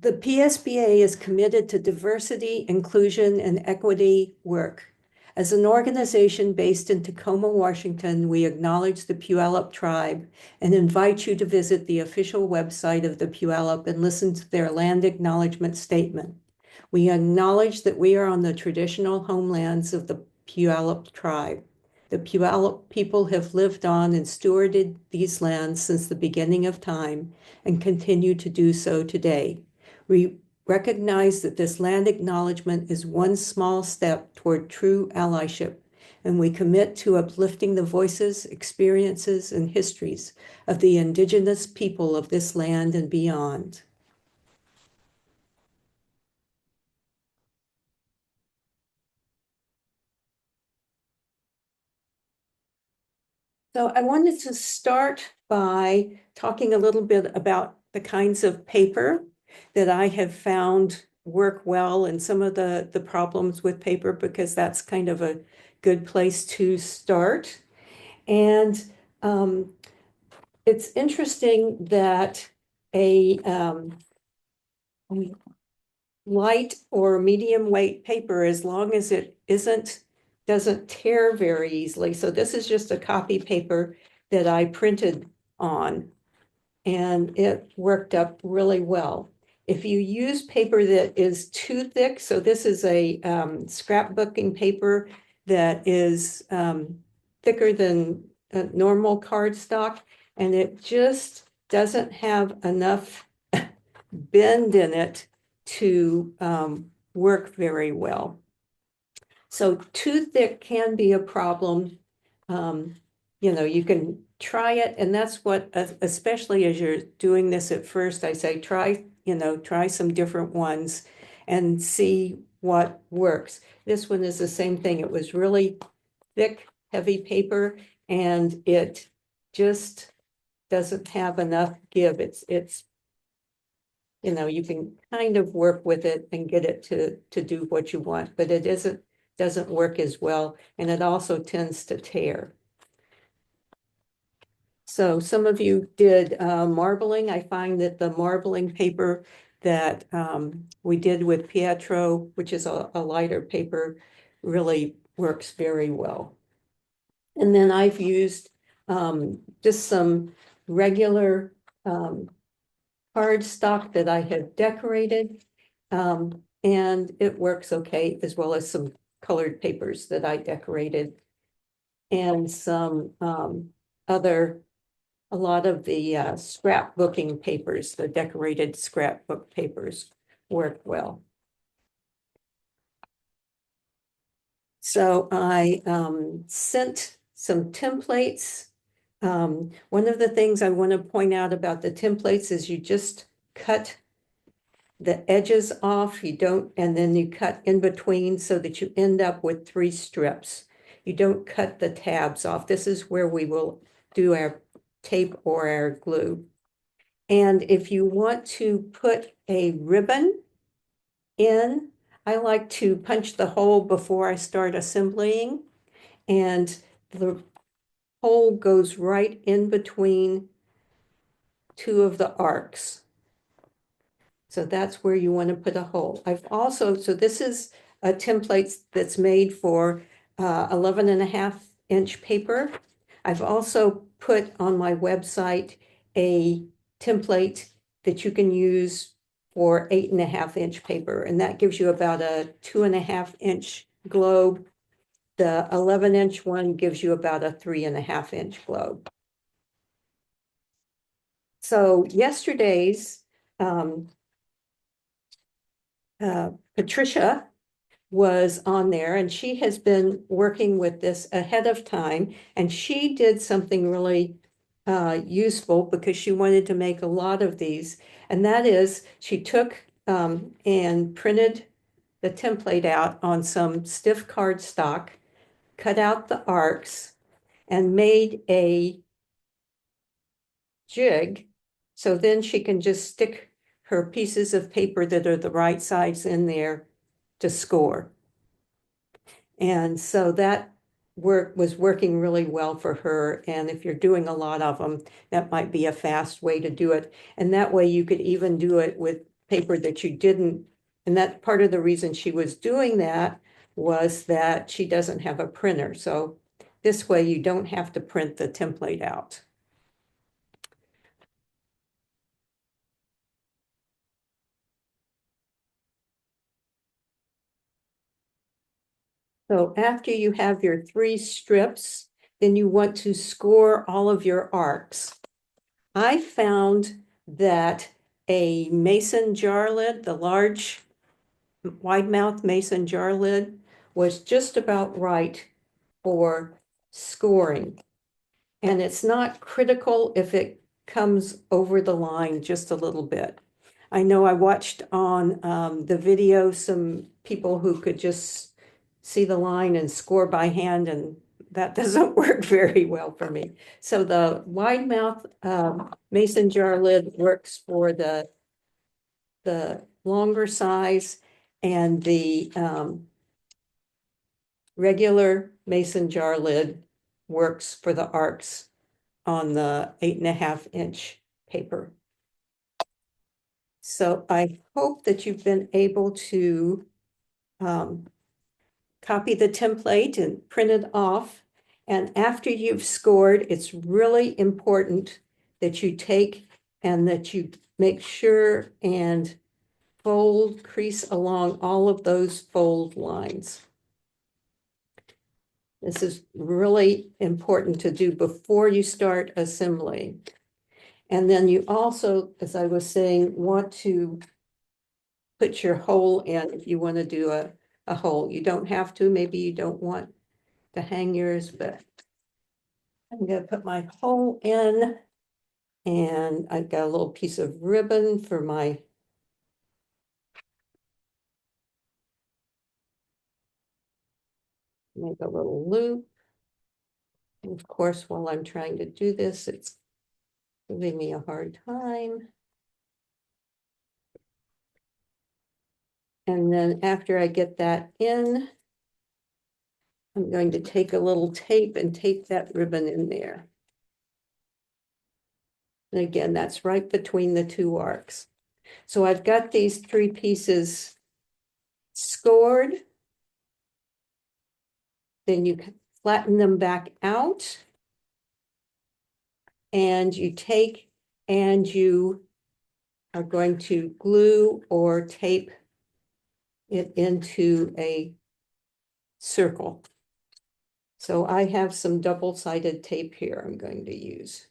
The PSBA is committed to diversity, inclusion, and equity work. As an organization based in Tacoma, Washington, we acknowledge the Puyallup tribe and invite you to visit the official website of the Puyallup and listen to their land acknowledgement statement. We acknowledge that we are on the traditional homelands of the Puyallup tribe. The Puyallup people have lived on and stewarded these lands since the beginning of time and continue to do so today. We recognize that this land acknowledgement is one small step toward true allyship, and we commit to uplifting the voices, experiences, and histories of the indigenous people of this land and beyond. So I wanted to start by talking a little bit about the kinds of paper that I have found work well and some of the problems with paper, because that's kind of a good place to start. And it's interesting that a light or medium weight paper, as long as it doesn't tear very easily. So this is just a copy paper that I printed on, and it worked up really well. If you use paper that is too thick, so this is a scrapbooking paper that is thicker than normal cardstock, and it just doesn't have enough bend in it to work very well. So too thick can be a problem. You can try it, and that's what, especially as you're doing this at first, I say try some different ones and see what works. This one is the same thing. It was really thick, heavy paper, and it just doesn't have enough give. You can kind of work with it and get it to do what you want, but it doesn't work as well, and it also tends to tear. So some of you did marbling. I find that the marbling paper that we did with Pietro, which is a lighter paper, really works very well. And then I've used just some regular cardstock that I have decorated, and it works okay, as well as some colored papers that I decorated, and some a lot of the scrapbooking papers, the decorated scrapbook papers work well. So I sent some templates. One of the things I want to point out about the templates is you just cut the edges off, and then you cut in between so that you end up with 3 strips. You don't cut the tabs off. This is where we will do our tape or our glue. And if you want to put a ribbon in, I like to punch the hole before I start assembling, and the hole goes right in between 2 of the arcs. So that's where you want to put a hole. So this is a template that's made for 11.5-inch paper. I've also put on my website a template that you can use for 8.5-inch paper, and that gives you about a 2.5-inch globe. The 11-inch one gives you about a 3.5-inch globe. So yesterday's Patricia was on there, and she has been working with this ahead of time, and she did something really useful because she wanted to make a lot of these, and that is she took and printed the template out on some stiff cardstock, cut out the arcs, and made a jig, so then she can just stick her pieces of paper that are the right size in there to score. And so that was working really well for her. And if you're doing a lot of them, that might be a fast way to do it. And that way you could even do it with paper that you didn't, and that part of the reason she was doing that was that she doesn't have a printer. So this way you don't have to print the template out. So after you have your 3 strips, then you want to score all of your arcs. I found that a mason jar lid, the large wide mouth mason jar lid, was just about right for scoring. And it's not critical if it comes over the line just a little bit. I know I watched on the video some people who could just see the line and score by hand, and that doesn't work very well for me. So the wide mouth mason jar lid works for the longer size, and the regular mason jar lid works for the arcs on the 8.5-inch paper. So I hope that you've been able to copy the template and print it off. And after you've scored, it's really important that you take and that you make sure and fold, crease along all of those fold lines. This is really important to do before you start assembling. And then you also, as I was saying, want to put your hole in if you want to do a hole. You don't have to, maybe you don't want to hang yours, but I'm going to put my hole in, and I've got a little piece of ribbon for my make a little loop. And of course, while I'm trying to do this, it's giving me a hard time. And then after I get that in, I'm going to take a little tape and tape that ribbon in there. And again, that's right between the 2 arcs. So I've got these 3 pieces scored. Then you flatten them back out. And you take and you are going to glue or tape it into a circle. So I have some double-sided tape here I'm going to use.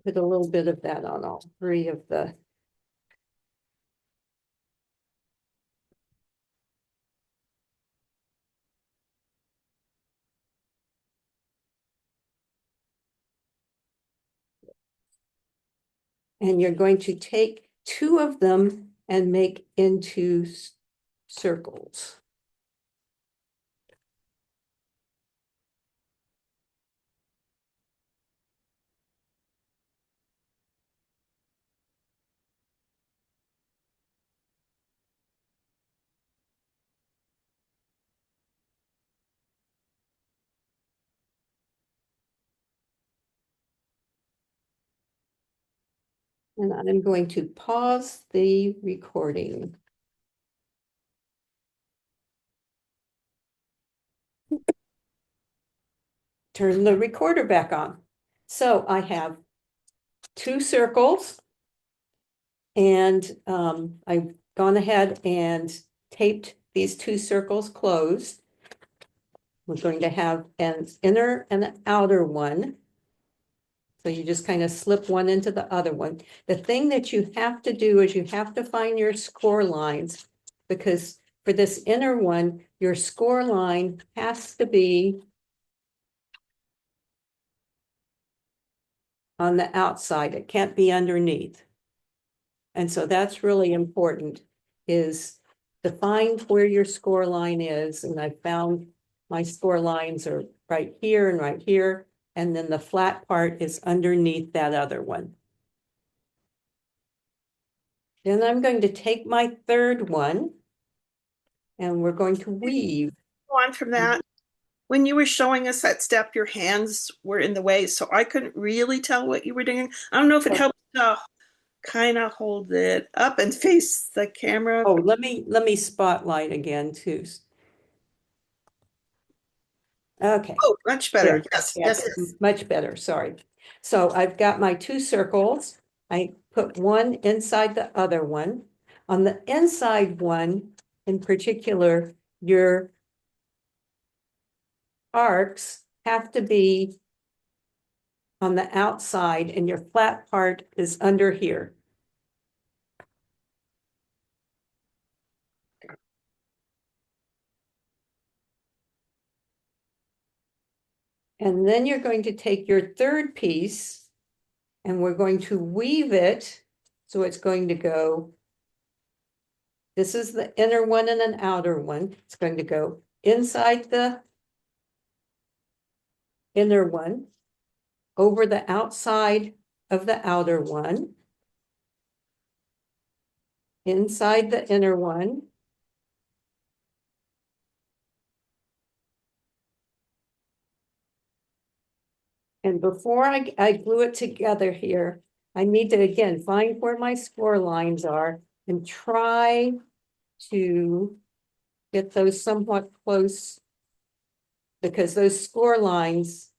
Put a little bit of that on all 3 of the and you're going to take 2 of them and make into circles. And I'm going to pause the recording. Turn the recorder back on. So I have 2 circles, and I've gone ahead and taped these 2 circles closed. We're going to have an inner and an outer one. So you just kind of slip one into the other one. The thing that you have to do is you have to find your score lines, because for this inner one, your score line has to be on the outside. It can't be underneath. And so that's really important, is to find where your score line is. And I found my score lines are right here and right here. And then the flat part is underneath that other one. Then I'm going to take my 3rd one, and we're going to weave. Go on from that. when you were showing us that step, your hands were in the way, so I couldn't really tell what you were doing. I don't know if it Oh, helps to kind of hold it up and face the camera. oh, let me spotlight again too. Okay. Oh, much better. There. Yes, Yeah, yes, yes. much better. Sorry. So I've got my two circles. I put one inside the other one. On the inside one, in particular, your arcs have to be on the outside and your flat part is under here. And then you're going to take your third piece and we're going to weave it. So it's going to go, this is the inner one and an outer one. It's going to go inside the inner one, over the outside of the outer one, inside the inner one. And before I glue it together here, I need to again find where my score lines are and try to get those somewhat close because those score lines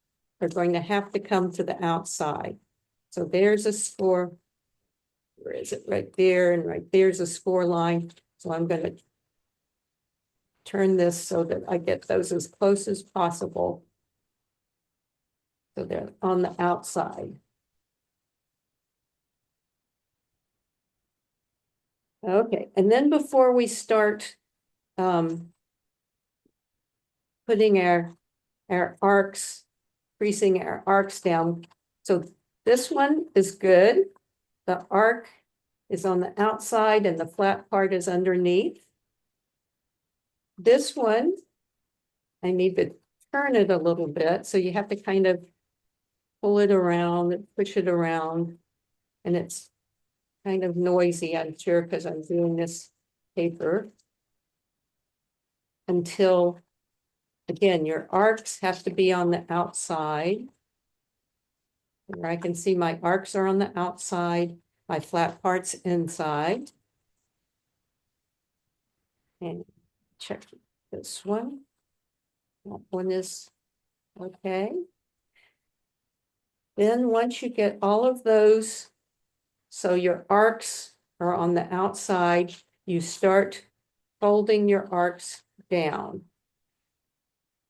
are going to have to come to the outside. So there's a score. Where is it? Right there and right there's a score line. So I'm going to turn this so that I get those as close as possible. So they're on the outside. Okay, and then before we start putting our arcs, creasing our arcs down. So this one is good. The arc is on the outside and the flat part is underneath. This one, I need to turn it a little bit. So you have to kind of pull it around, push it around, and it's kind of noisy, I'm sure, because I'm doing this paper. Until, again, your arcs have to be on the outside. Where I can see my arcs are on the outside, my flat parts inside. And check this one. That one is okay. Then once you get all of those, so your arcs are on the outside, you start folding your arcs down.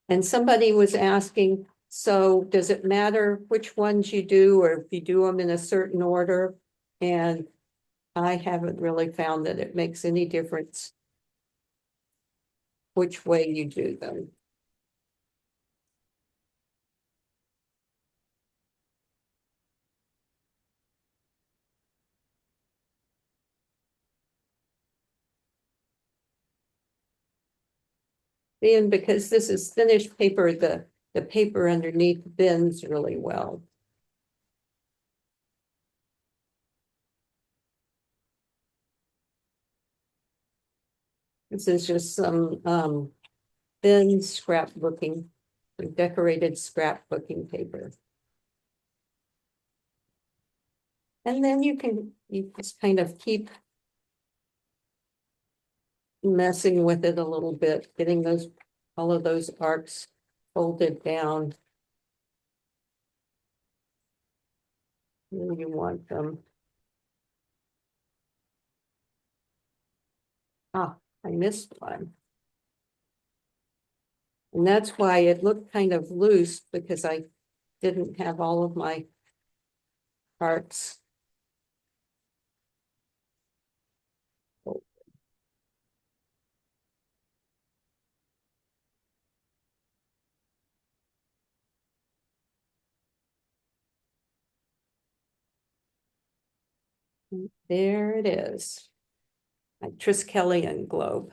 And somebody was asking, so does it matter which ones you do or if you do them in a certain order? And I haven't really found that it makes any difference which way you do them. Then because this is finished paper, the paper underneath bends really well. This is just some thin scrapbooking, decorated scrapbooking paper. And then you just kind of keep messing with it a little bit, getting all of those arcs folded down where you want them. Ah, I missed one. And that's why it looked kind of loose because I didn't have all of my arcs. There it is. My Triskelion globe.